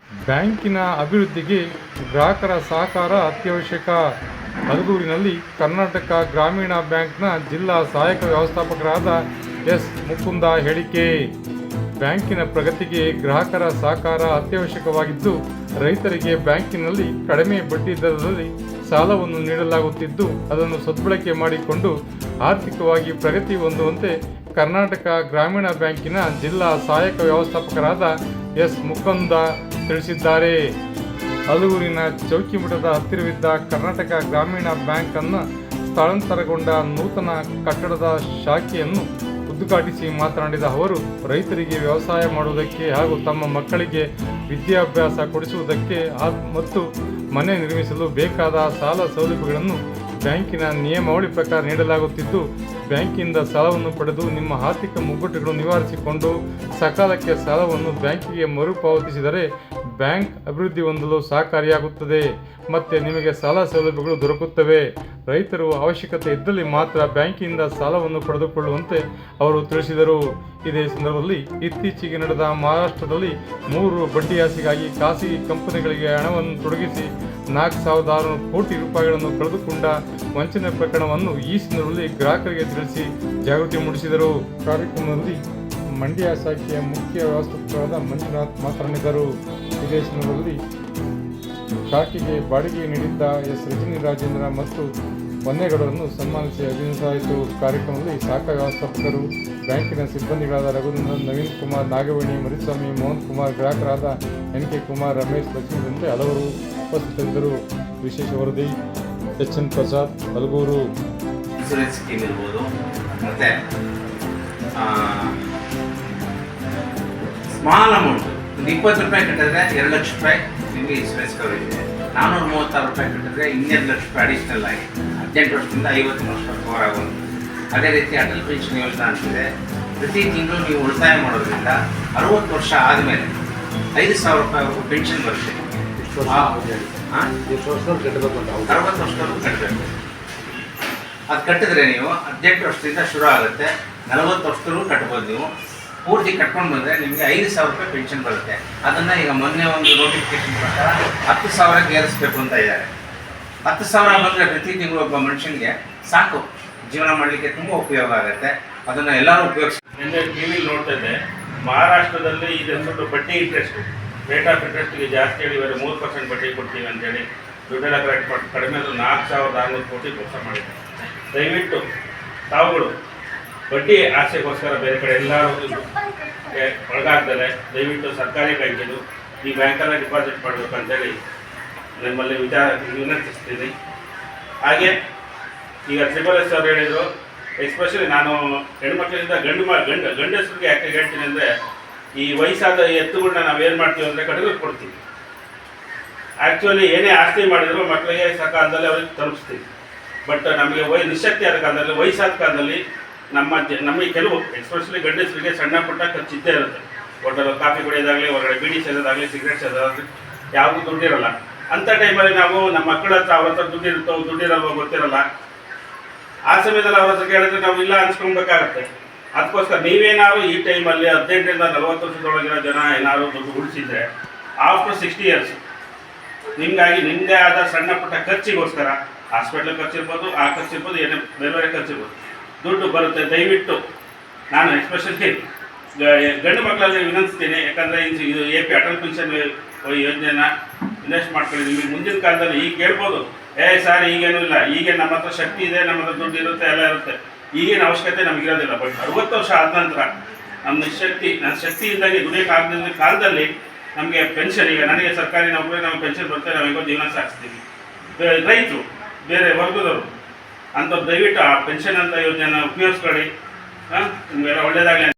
ಬ್ಯಾಂಕಿನ ಅಭಿವೃದ್ಧಿಗೆ ಗ್ರಾಹಕರ ಸಹಕಾರ ಅತ್ಯವಶ್ಯಕ. ಹಲಗೂರಿನಲ್ಲಿ ಕರ್ನಾಟಕ ಗ್ರಾಮೀಣ ಬ್ಯಾಂಕ್ನ ಜಿಲ್ಲಾ ಸಹಾಯಕ ವ್ಯವಸ್ಥಾಪಕರಾದ ಎಸ್ ಮುಕುಂದ ಹೇಳಿಕೆ. ಬ್ಯಾಂಕಿನ ಪ್ರಗತಿಗೆ ಗ್ರಾಹಕರ ಸಹಕಾರ ಅತ್ಯವಶ್ಯಕವಾಗಿದ್ದು, ರೈತರಿಗೆ ಬ್ಯಾಂಕಿನಲ್ಲಿ ಕಡಿಮೆ ಬಡ್ಡಿ ದರದಲ್ಲಿ ಸಾಲವನ್ನು ನೀಡಲಾಗುತ್ತಿದ್ದು, ಅದನ್ನು ಸದ್ಬಳಕೆ ಮಾಡಿಕೊಂಡು ಆರ್ಥಿಕವಾಗಿ ಪ್ರಗತಿ ಹೊಂದುವಂತೆ ಕರ್ನಾಟಕ ಗ್ರಾಮೀಣ ಬ್ಯಾಂಕಿನ ಜಿಲ್ಲಾ ಸಹಾಯಕ ವ್ಯವಸ್ಥಾಪಕರಾದ ಎಸ್ ಮುಕುಂದ ತಿಳಿಸಿದ್ದಾರೆ. ಹಲಗೂರಿನ ಚೌಕಿಮಠದ ಹತ್ತಿರವಿದ್ದ ಕರ್ನಾಟಕ ಗ್ರಾಮೀಣ ಬ್ಯಾಂಕ್ ಅನ್ನು ಸ್ಥಳಾಂತರಗೊಂಡ ನೂತನ ಕಟ್ಟಡದ ಶಾಖೆಯನ್ನು ಉದ್ಘಾಟಿಸಿ ಮಾತನಾಡಿದ ಅವರು, ರೈತರಿಗೆ ವ್ಯವಸಾಯ ಮಾಡುವುದಕ್ಕೆ ಹಾಗೂ ತಮ್ಮ ಮಕ್ಕಳಿಗೆ ವಿದ್ಯಾಭ್ಯಾಸ ಕೊಡಿಸುವುದಕ್ಕೆ ಮತ್ತು ಮನೆ ನಿರ್ಮಿಸಲು ಬೇಕಾದ ಸಾಲ ಸೌಲಭ್ಯಗಳನ್ನು ಬ್ಯಾಂಕಿನ ನಿಯಮಾವಳಿ ಪ್ರಕಾರ ನೀಡಲಾಗುತ್ತಿದ್ದು, ಬ್ಯಾಂಕಿನಿಂದ ಸಾಲವನ್ನು ಪಡೆದು ನಿಮ್ಮ ಆರ್ಥಿಕ ಮುಗ್ಗಟ್ಟುಗಳನ್ನು ನಿವಾರಿಸಿಕೊಂಡು ಸಕಾಲಕ್ಕೆ ಸಾಲವನ್ನು ಬ್ಯಾಂಕಿಗೆ ಮರುಪಾವತಿಸಿದರೆ ಬ್ಯಾಂಕ್ ಅಭಿವೃದ್ಧಿ ಹೊಂದಲು ಸಹಕಾರಿಯಾಗುತ್ತದೆ ಮತ್ತು ನಿಮಗೆ ಸಾಲ ಸೌಲಭ್ಯಗಳು ದೊರಕುತ್ತವೆ. ರೈತರು ಅವಶ್ಯಕತೆ ಇದ್ದಲ್ಲಿ ಮಾತ್ರ ಬ್ಯಾಂಕಿನಿಂದ ಸಾಲವನ್ನು ಪಡೆದುಕೊಳ್ಳುವಂತೆ ಅವರು ತಿಳಿಸಿದರು. ಇದೇ ಸಂದರ್ಭದಲ್ಲಿ ಇತ್ತೀಚೆಗೆ ನಡೆದ ಮಹಾರಾಷ್ಟ್ರದಲ್ಲಿ 3 ಬಡ್ಡಿ ಆಸೆಗಾಗಿ ಖಾಸಗಿ ಕಂಪನಿಗಳಿಗೆ ಹಣವನ್ನು ತೊಡಗಿಸಿ 4,600 ಕೋಟಿ ರೂಪಾಯಿಗಳನ್ನು ಕಳೆದುಕೊಂಡ ವಂಚನೆ ಪ್ರಕರಣವನ್ನು ಈ ಸಂದರ್ಭದಲ್ಲಿ ಗ್ರಾಹಕರಿಗೆ ತಿಳಿಸಿ ಜಾಗೃತಿ ಮೂಡಿಸಿದರು. ಕಾರ್ಯಕ್ರಮದಲ್ಲಿ ಮಂಡ್ಯ ಶಾಖೆಯ ಮುಖ್ಯ ವ್ಯವಸ್ಥಾಪಕರಾದ ಮಂಜುನಾಥ್ ಮಾತನಾಡಿದರು. ಇದೇ ಸಂದರ್ಭದಲ್ಲಿ ಶಾಖೆಗೆ ಬಾಡಿಗೆ ನೀಡಿದ್ದ ಎಸ್ ರಜನಿ ರಾಜೇಂದ್ರ ಮತ್ತು ಹೊನ್ನೇಗೌಡರನ್ನು ಸನ್ಮಾನಿಸಿ ಅಭಿನಂದಿಸಲಾಯಿತು. ಕಾರ್ಯಕ್ರಮದಲ್ಲಿ ಶಾಖಾ ವ್ಯವಸ್ಥಾಪಕರು, ಬ್ಯಾಂಕಿನ ಸಿಬ್ಬಂದಿಗಳಾದ ರಘುನಂದನ್, ನವೀನ್ ಕುಮಾರ್, ನಾಗವೇಣಿ, ಮರಿಸ್ವಾಮಿ, ಮೋಹನ್ ಕುಮಾರ್, ಗ್ರಾಹಕರಾದ NK ಕುಮಾರ್, ರಮೇಶ್, ಲಕ್ಷ್ಮೀದಂತೆ ಹಲವರು ಉಪಸ್ಥಿತರಿದ್ದರು. ವಿಶೇಷ ವರದಿ HN Prasad, Halagur. Insurance scheme ಇರ್ಬೋದು, ಮತ್ತು ಸ್ಮಾಲ್ ಅಮೌಂಟ್ ಒಂದು 20 ರೂಪಾಯಿ ಕಟ್ಟಿದ್ರೆ 2 ಲಕ್ಷ ರೂಪಾಯಿ ನಿಮಗೆ ಇನ್ಸೂರೆನ್ಸ್ ಕವರೇಜ್ ಇದೆ. 436 ರೂಪಾಯಿ ಕಟ್ಟಿದ್ರೆ 2 ಲಕ್ಷ ರೂಪಾಯಿ ಅಡಿಷನಲ್ ಆಗಿ 18 ವರ್ಷದಿಂದ 50 ವರ್ಷ ಕವರ್ ಆಗೋದು. ಅದೇ ರೀತಿ ಅಟಲ್ ಪೆನ್ಷನ್ ಯೋಜನಾ ಅಂತಿದೆ. ಪ್ರತಿ ತಿಂಗಳು ನೀವು ಉಳಿತಾಯ ಮಾಡೋದ್ರಿಂದ 60 ವರ್ಷ ಆದಮೇಲೆ 5,000 ರೂಪಾಯಿವರೆಗೂ ಪೆನ್ಷನ್ ಬರುತ್ತೆ. 60 ವರ್ಷದವರೆಗೂ ಕಟ್ಟಬೇಕು. ಅದು ಕಟ್ಟಿದ್ರೆ ನೀವು 18 ವರ್ಷದಿಂದ ಶುರು ಆಗುತ್ತೆ, 40 ವರ್ಷದವರೆಗೂ ಕಟ್ಬೋದು. ನೀವು ಪೂರ್ತಿ ಕಟ್ಕೊಂಡು ಬಂದರೆ ನಿಮಗೆ 5,000 ರೂಪಾಯಿ ಪೆನ್ಷನ್ ಬರುತ್ತೆ. ಅದನ್ನು ಈಗ ಮೊನ್ನೆ ಒಂದು ನೋಟಿಫಿಕೇಶನ್ ಪ್ರಕಾರ 10,000ಕ್ಕೆ ಏರಿಸಬೇಕು ಅಂತ ಇದ್ದಾರೆ. 10,000 ಬಂದರೆ ಪ್ರತಿ ತಿಂಗಳು ಒಬ್ಬ ಮನುಷ್ಯನಿಗೆ ಸಾಕು, ಜೀವನ ಮಾಡಲಿಕ್ಕೆ ತುಂಬ ಉಪಯೋಗ ಆಗುತ್ತೆ. ಅದನ್ನು ಎಲ್ಲರೂ ಉಪಯೋಗಿಸಿ. ಟಿ ವಿಲಿ ನೋಡ್ತಾ ಇದ್ದೆ, ಮಹಾರಾಷ್ಟ್ರದಲ್ಲಿ ಇದೊಂದು ಬಡ್ಡಿ ಇಂಟ್ರೆಸ್ಟ್, ರೇಟ್ ಆಫ್ ಇಂಟ್ರೆಸ್ಟ್ಗೆ ಜಾಸ್ತಿ ಹೇಳಿ 3% ಬಡ್ಡಿ ಕೊಡ್ತೀವಿ ಅಂತೇಳಿ ದುಡ್ಡೆಲ್ಲ ಕಲೆಕ್ಟ್ ಮಾಡಿ ಕಡಿಮೆ 4,600 ಕೋಟಿ ಮೋಸ ಮಾಡಿದ್ದಾರೆ. ದಯವಿಟ್ಟು ತಾವುಗಳು ಬಡ್ಡಿ ಆಸೆಗೋಸ್ಕರ ಬೇರೆ ಕಡೆ ಎಲ್ಲರೂ ಒಳಗಾಗ್ತಾರೆ. ದಯವಿಟ್ಟು ಸರ್ಕಾರಿ ಬ್ಯಾಂಕಿದು ಈ ಬ್ಯಾಂಕಲ್ಲಿ ಡಿಪಾಸಿಟ್ ಮಾಡಬೇಕು ಅಂತೇಳಿ ನಮ್ಮಲ್ಲಿ ವಿನಂತಿಸ್ತೀನಿ. ಹಾಗೆ ಈಗ SSS ಅವರು ಹೇಳಿದರು, ಎಸ್ಪೆಷಲಿ ನಾನು ಹೆಣ್ಮಕ್ಳಿಂದ ಗಂಡಸರಿಗೆ ಯಾಕೆ ಹೇಳ್ತೀನಿ ಅಂದರೆ, ಈ ವಯಸ್ಸಾದ ಎತ್ತುಗಳನ್ನ ನಾವೇನು ಮಾಡ್ತೀವಿ ಅಂದರೆ ಕಡೆಗೆ ಕೊಡ್ತೀವಿ. ಆ್ಯಕ್ಚುಲಿ ಏನೇ ಆಸ್ತಿ ಮಾಡಿದ್ರು ಮಕ್ಕಳಿಗೆ ಸಕಾಲದಲ್ಲಿ ಅವ್ರಿಗೆ ತಲುಪಿಸ್ತೀವಿ. ಬಟ್ ನಮಗೆ ನಿಶಕ್ತಿ ಆದ ಕಾಲದಲ್ಲಿ, ವಯಸ್ಸಾದ ಕಾಲದಲ್ಲಿ ನಮಗೆ ಕೆಲವು ಎಸ್ಪೆಷಲಿ ಗಂಡಸರಿಗೆ ಸಣ್ಣ ಪುಟ್ಟ ಖರ್ಚಿದ್ದೇ ಇರುತ್ತೆ. ಹೋಟೆಲ್ ಕಾಫಿ ಕುಡಿಯೋದಾಗಲಿ, ಹೊರಗಡೆ ಬೀಡಿ ಸೇದೋದಾಗಲಿ, ಸಿಗರೇಟ್ ಸೇದೋದಾಗಲಿ ಯಾವುದು ದುಡ್ಡಿರಲ್ಲ. ಅಂಥ ಟೈಮಲ್ಲಿ ನಾವು ನಮ್ಮ ಮಕ್ಕಳ ಹತ್ರ ಅವ್ರ ಹತ್ರ ದುಡ್ಡಿರಲ್ವೋ ಗೊತ್ತಿರಲ್ಲ. ಆ ಸಮಯದಲ್ಲಿ ಅವ್ರ ಹತ್ರ ಕೇಳಿದ್ರೆ ನಾವು ಇಲ್ಲ ಅನ್ಸ್ಕೊಬೇಕಾಗತ್ತೆ. ಅದಕ್ಕೋಸ್ಕರ ನೀವೇನಾದ್ರು ಈ ಟೈಮಲ್ಲಿ 18ರಿಂದ 40 ವರ್ಷದೊಳಗಿರೋ ಜನ ಏನಾದ್ರು ದುಡ್ಡು ಉಳಿಸಿದ್ರೆ ಆಫ್ಟರ್ 60 ಇಯರ್ಸ್ ನಿಮಗಾಗಿ ನಿಮ್ಮದೇ ಆದ ಸಣ್ಣ ಪುಟ್ಟ ಖರ್ಚಿಗೋಸ್ಕರ, ಹಾಸ್ಪಿಟ್ಲ್ ಖರ್ಚಿರ್ಬೋದು, ಆ ಖರ್ಚಿರ್ಬೋದು, ಏನೇ ಬೇರೆ ಬೇರೆ ಖರ್ಚಿರ್ಬೋದು, ದುಡ್ಡು ಬರುತ್ತೆ. ದಯವಿಟ್ಟು ನಾನು ಎಸ್ಪೆಷಲಿ ಗಂಡು ಮಕ್ಕಳಲ್ಲಿ ವಿನಂತಿಸ್ತೀನಿ. ಯಾಕಂದರೆ ಇದು AP ಅಟಲ್ ಪೆನ್ಷನ್ ಯೋಜನೆನ ಇನ್ವೆಸ್ಟ್ ಮಾಡ್ಕೊಳ್ಳಿ. ನಿಮಗೆ ಮುಂದಿನ ಕಾಲದಲ್ಲಿ ಈಗ ಕೇಳ್ಬೋದು, ಸರ್ ಈಗೇನೂ ಇಲ್ಲ, ಈಗ ನಮ್ಮ ಹತ್ರ ಶಕ್ತಿ ಇದೆ, ನಮ್ಮ ಹತ್ರ ದುಡ್ಡು ಇರುತ್ತೆ, ಎಲ್ಲ ಇರುತ್ತೆ, ಈಗೇನು ಅವಶ್ಯಕತೆ ನಮಗಿರೋದಿಲ್ಲ. ಬಟ್ 60 ವರ್ಷ ಆದ ನಂತರ ನಮ್ಮ ಶಕ್ತಿ ಇದ್ದಂಗೆ ದುಡಿಯೋಕ್ಕಾಗದ ಕಾಲದಲ್ಲಿ ನಮಗೆ ಪೆನ್ಷನ್, ಈಗ ನನಗೆ ಸರ್ಕಾರಿ ನೌಕರಿ, ನಮಗೆ ಪೆನ್ಷನ್ ಬರುತ್ತೆ, ನಾವೀಗ ಜೀವನ ಸಾಗಿಸ್ತೀವಿ. ರೈತರು, ಬೇರೆ ವರ್ಗದವರು ಅಂಥದ್ದು ದಯವಿಟ್ಟು ಆ ಪೆನ್ಷನ್ ಅಂತ ಯೋಜನೆನ ಉಪಯೋಗಿಸ್ಕೊಳ್ಳಿ. ನಿಮಗೆಲ್ಲ ಒಳ್ಳೆಯದಾಗಲಿ.